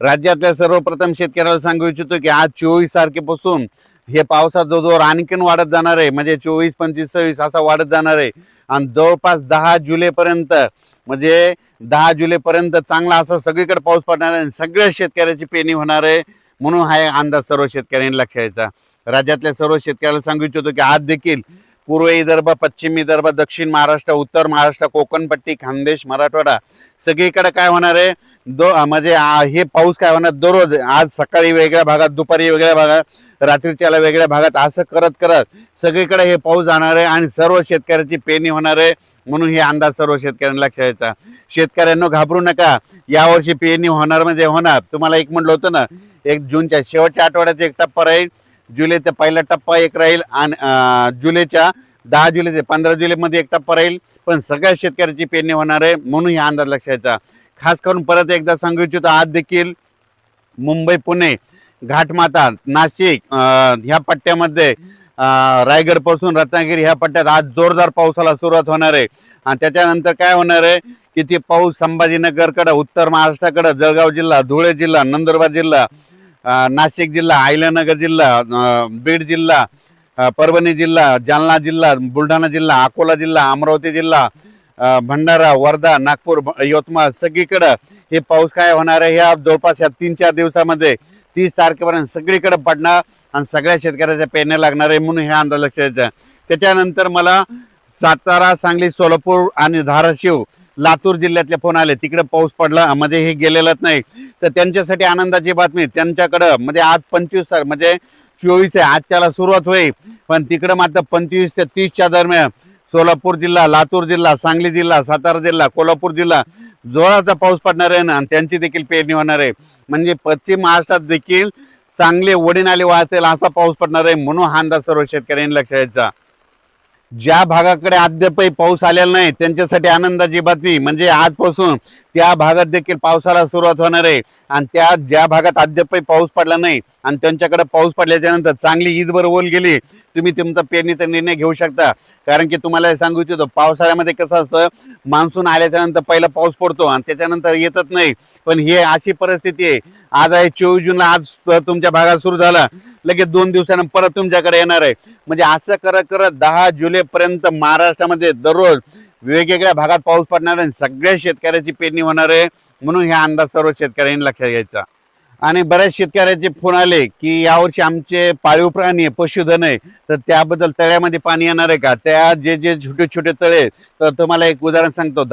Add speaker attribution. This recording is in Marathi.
Speaker 1: राज्यातल्या सर्वप्रथम शेतकऱ्याला सांगू इच्छितो की आज 24 तारखेपासून हे पावसाचा जोर आणखीन वाढत जाणार आहे, म्हणजे 24, 25, 26 असा वाढत जाणार आहे आणि जवळपास 10 जुलैपर्यंत म्हणजे 10 जुलैपर्यंत चांगला असा सगळीकडे पाऊस पडणार आहे, सगळ्या शेतकऱ्याची पेरणी होणार आहे. म्हणून हा अंदाज सर्व शेतकऱ्यांनी लक्षात घ्यायचा. राज्यातल्या सर्व शेतकऱ्याला सांगू इच्छितो की आज देखील पूर्व विदर्भ, पश्चिम विदर्भ, दक्षिण महाराष्ट्र, उत्तर महाराष्ट्र, कोकणपट्टी, खानदेश, मराठवाडा सगळीकडे काय होणार आहे म्हणजे हे पाऊस काय होणार दररोज. आज सकाळी वेगळ्या भागात, दुपारी वेगळ्या भागात, रात्रीच्याला वेगळ्या भागात असं करत करत सगळीकडे हे पाऊस जाणार आहे आणि सर्व शेतकऱ्याची पेरणी होणार आहे. म्हणून हे अंदाज सर्व शेतकऱ्यांना लक्षात घ्यायचा. शेतकऱ्यांना घाबरू नका, यावर्षी पेरणी होणार म्हणजे होणार. तुम्हाला एक म्हटलं होतं ना, 1 जूनच्या शेवटच्या आठवड्याचा एक टप्पा राहील, जुलैचा पहिला टप्पा एक राहील आणि जुलैच्या 10 जुलै ते 15 जुलैमध्ये एक टप्पा राहील. पण सगळ्या शेतकऱ्याची पेरणी होणार आहे. म्हणून हा अंदाज लक्षात घ्यायचा. खास करून परत एकदा सांगू इच्छितो, आज देखील मुंबई, पुणे, घाटमाता, नाशिक ह्या पट्ट्यामध्ये रायगड पासून रत्नागिरी ह्या पट्ट्यात आज जोरदार पावसाला सुरुवात होणार आहे. आणि त्याच्यानंतर काय होणार आहे की ते पाऊस संभाजीनगरकडे, उत्तर महाराष्ट्राकडे, जळगाव जिल्हा, धुळे जिल्हा, नंदुरबार जिल्हा, नाशिक जिल्हा, अहिल्यानगर जिल्हा, बीड जिल्हा, परभणी जिल्हा, जालना जिल्हा, बुलढाणा जिल्हा, अकोला जिल्हा, अमरावती जिल्हा, भंडारा, वर्धा, नागपूर, यवतमाळ सगळीकडे हे पाऊस काय होणार आहे. ह्या जवळपास या 3-4 दिवसामध्ये 30 तारखेपर्यंत सगळीकडे पडणार आणि सगळ्या शेतकऱ्याच्या पेरण्या लागणार आहे. म्हणून हे अंदाज लक्षात घ्यायचा. त्याच्यानंतर मला सातारा, सांगली, सोलापूर आणि धाराशिव, लातूर जिल्ह्यातले फोन आले, तिकडे पाऊस पडला म्हणजे हे गेलेलंच नाही. तर त्यांच्यासाठी आनंदाची बातमी, त्यांच्याकडं म्हणजे आज 25 म्हणजे 24 आहे, आजच्याला सुरुवात होईल, पण तिकडं मात्र 25 ते 30च्या दरम्यान सोलापूर जिल्हा, लातूर जिल्हा, सांगली जिल्हा, सातारा जिल्हा, कोल्हापूर जिल्हा जोराचा पाऊस पडणार आहे आणि त्यांची देखील पेरणी होणार आहे. म्हणजे पश्चिम महाराष्ट्रात देखील चांगले वडीनाले वाहतील असा पाऊस पडणार आहे. म्हणून हा अंदाज सर्व शेतकऱ्यांनी लक्षात घ्यायचा. ज्या भागाकडे अद्यापही पाऊस आलेला नाही त्यांच्यासाठी आनंदाची बातमी, म्हणजे आजपासून त्या भागात देखील पावसाला सुरुवात होणार आहे. आणि त्या ज्या भागात अद्यापही पाऊस पडला नाही आणि त्यांच्याकडे पाऊस पडल्याच्या नंतर चांगली ईदभर ओल गेली, तुम्ही तुमचा पेरणीचा निर्णय घेऊ शकता. कारण की तुम्हाला सांगू इच्छितो, पावसाळ्यामध्ये कसं असतं, मान्सून आल्याच्या नंतर पहिला पाऊस पडतो आणि त्याच्यानंतर येतच नाही. पण हे अशी परिस्थिती आहे. आज आहे 24 जूनला, आज तुमच्या भागात सुरू झाला, लगेच 2 दिवसांनी परत तुमच्याकडे येणार आहे. म्हणजे असं करत करत 10 जुलैपर्यंत महाराष्ट्रामध्ये दररोज वेगवेगळ्या भागात पाऊस पडणार आहे, सगळ्या शेतकऱ्याची पेरणी होणार आहे. म्हणून हा अंदाज सर्व शेतकऱ्यांनी लक्षात घ्यायचा. आणि बऱ्याच शेतकऱ्याचे फोन आले की यावर्षी आमचे पाळीव प्राणी आहे, पशुधन आहे, तर त्याबद्दल तळ्यामध्ये पाणी येणार आहे का. त्या जे छोटे छोटे तळे, तर तुम्हाला एक उदाहरण सांगतो.